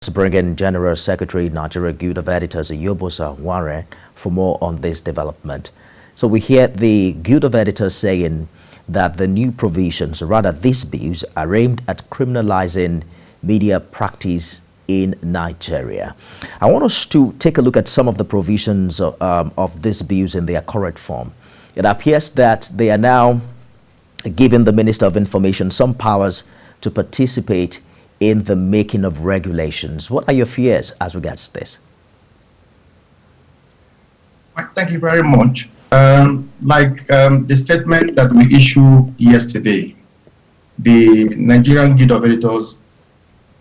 Let's bring in General Secretary, Nigerian Guild of Editors, Iyobosa Uwugiaren, for more on this development. So we hear the Guild of Editors saying that the new provisions, or rather these bills, are aimed at criminalizing media practice in Nigeria. I want us to take a look at some of the provisions of these bills in their current form. It appears that they are now giving the Minister of Information some powers to participate in the making of regulations. What are your fears as regards this? Thank you very much. The statement that we issued yesterday, the Nigerian Guild of Editors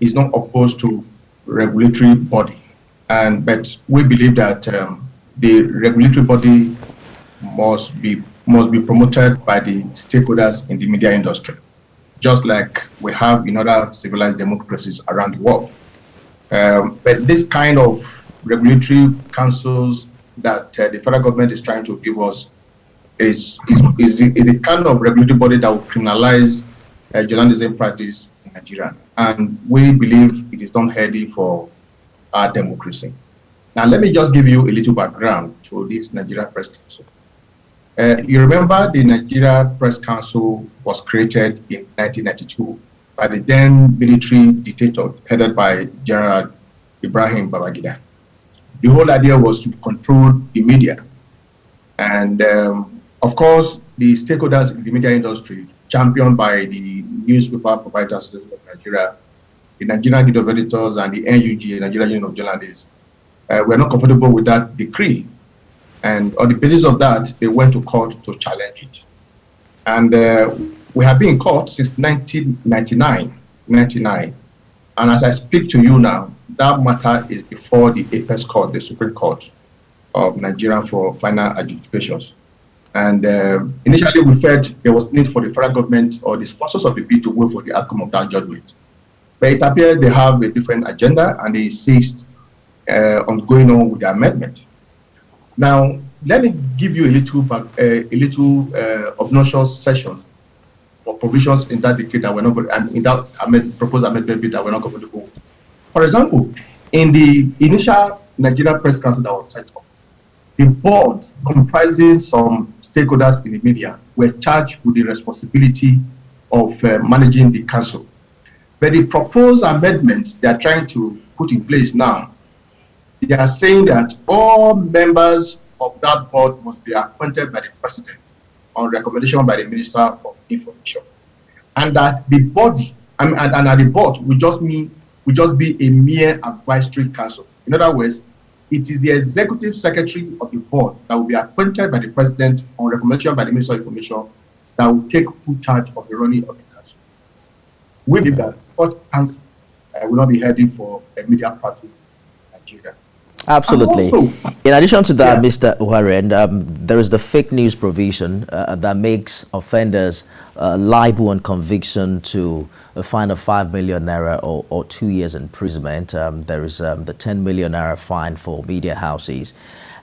is not opposed to regulatory body, but we believe that the regulatory body must be promoted by the stakeholders in the media industry, just like we have in other civilized democracies around the world. But this kind of regulatory councils that the federal government is trying to give us is a kind of regulatory body that will criminalize journalism practice in Nigeria. And we believe it is not healthy for our democracy. Now, let me just give you a little background to this Nigeria Press Council. You remember the Nigeria Press Council was created in 1992 by the then military dictator headed by General Ibrahim Babangida. The whole idea was to control the media. And of course, the stakeholders in the media industry, championed by the Newspaper Proprietors Association of Nigeria, the Nigerian Guild of Editors, and the NUG, Nigerian Union of Journalists, were not comfortable with that decree. And on the basis of that, they went to court to challenge it. And we have been in court since 1999. And as I speak to you now, that matter is before the Apex Court, the Supreme Court of Nigeria, for final adjudications. And initially we felt there was need for the federal government or the sponsors of the bill to wait for the outcome of that judgment. But it appears they have a different agenda and they insist on going on with the amendment. Now, let me give you a little obnoxious session for provisions in that decree that we're not going, and in that proposed amendment bill that we're not going to go. For example, in the initial Nigeria Press Council that was set up, the board comprising some stakeholders in the media were charged with the responsibility of managing the council. But the proposed amendments they are trying to put in place now, they are saying that all members of that board must be appointed by the president on recommendation by the Minister of Information, and that the body and the board will just be a mere advisory council. In other words, it is the executive secretary of the board that will be appointed by the president on recommendation by the Minister of Information that will take full charge of the running of the council. We believe that such council will not be heading for a media practice in Nigeria. Absolutely. Also, in addition to that, Mr. Uwugiaren, there is the fake news provision that makes offenders liable on conviction to a fine of 5 million naira or 2 years imprisonment. There is the 10 million naira fine for media houses,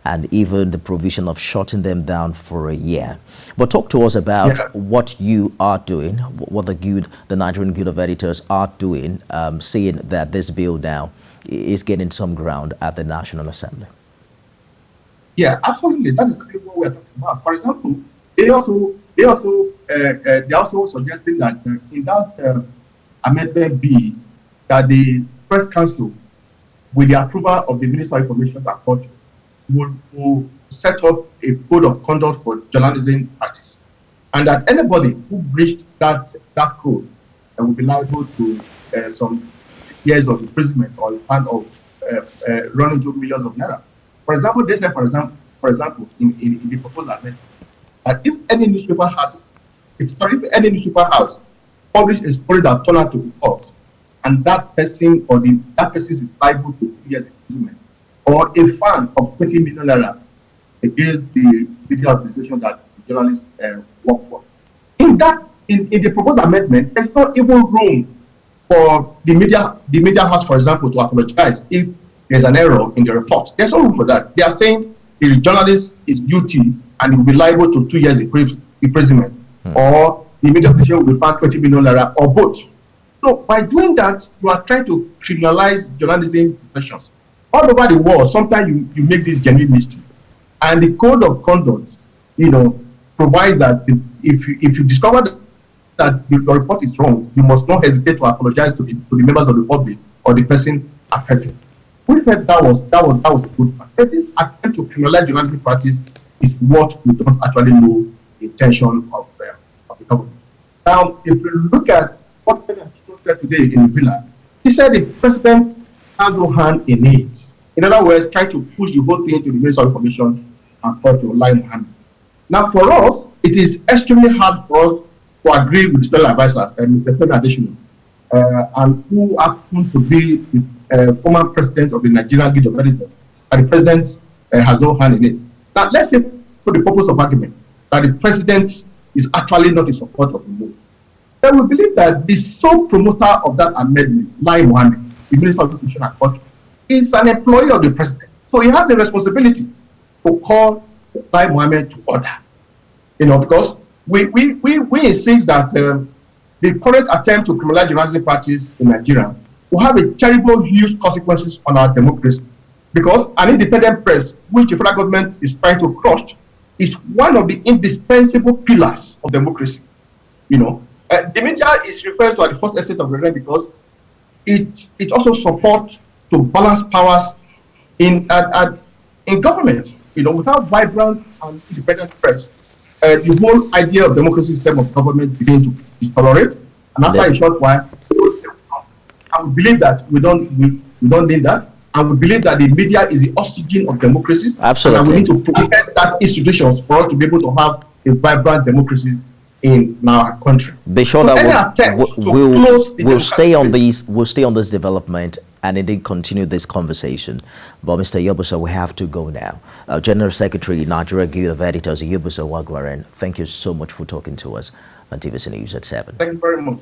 and even the provision of shutting them down for a year. But talk to us about what you are doing, what the Nigerian Guild of Editors are doing, seeing that this bill now is getting some ground at the National Assembly. Yeah, absolutely. That is what we're talking about. For example, they also suggesting that in that amendment B, that the press council, with the approval of the Minister of Information and Culture, will set up a code of conduct for journalism practice, and that anybody who breached that code will be liable to some years of imprisonment or a fine of running to millions of naira. For example, they said, for example, in the proposal amendment, that if any newspaper house publish a story that turned out to be false, and that person is liable to 2 years imprisonment or a fine of 20 million naira against the media organization that the journalists work for. In the proposed amendment, there's not even room for the media house, for example, to apologize if there's an error in the report. There's no room for that. They are saying the journalist is guilty and will be liable to 2 years imprisonment, or the media official will be fined 20 million naira, or both. So by doing that, you are trying to criminalize journalism professions. All over the world, sometimes you make this genuine mistake. And the code of conduct, provides that if you discover that your report is wrong, you must not hesitate to apologize to the members of the public or the person affected. We felt that was a good part. But this attempt to criminalize journalistic practice is what we don't actually know the intention of the government. Now, if you look at what President said today in Villa, he said the president has no hand in it. In other words, try to push the whole thing to the Ministry of Information and Culture line hand. Now, for us, it is extremely hard for us to agree with special advisors, Mr. Femi Adesina, and who happen to be the former president of the Nigerian Guild of Editors, and the president has no hand in it. Now, let's say, for the purpose of argument, that the president is actually not in support of the move. Then we believe that the sole promoter of that amendment, Lai Mohammed, the Minister of Information and Culture, is an employee of the president. So he has a responsibility to call Lai Mohammed to order. Because we insist that the current attempt to criminalize journalism practice in Nigeria will have a terrible, huge consequences on our democracy. Because an independent press, which the federal government is trying to crush, is one of the indispensable pillars of democracy. The media is referred to as the first estate of the realm because it also supports to balance powers in government. Without vibrant and independent press, the whole idea of democracy system of government begin to deteriorate, and after a short while, and we believe that we don't need that, and we believe that the media is the oxygen of democracy. Absolutely. And we need to protect that institutions for us to be able to have a vibrant democracies in our country. Be sure that we'll stay on this development and indeed continue this conversation. But Mr. Iyobosa, we have to go now. General Secretary, Nigerian Guild of Editors, Iyobosa Uwugiaren, thank you so much for talking to us on TVC News at 7. Thank you very much.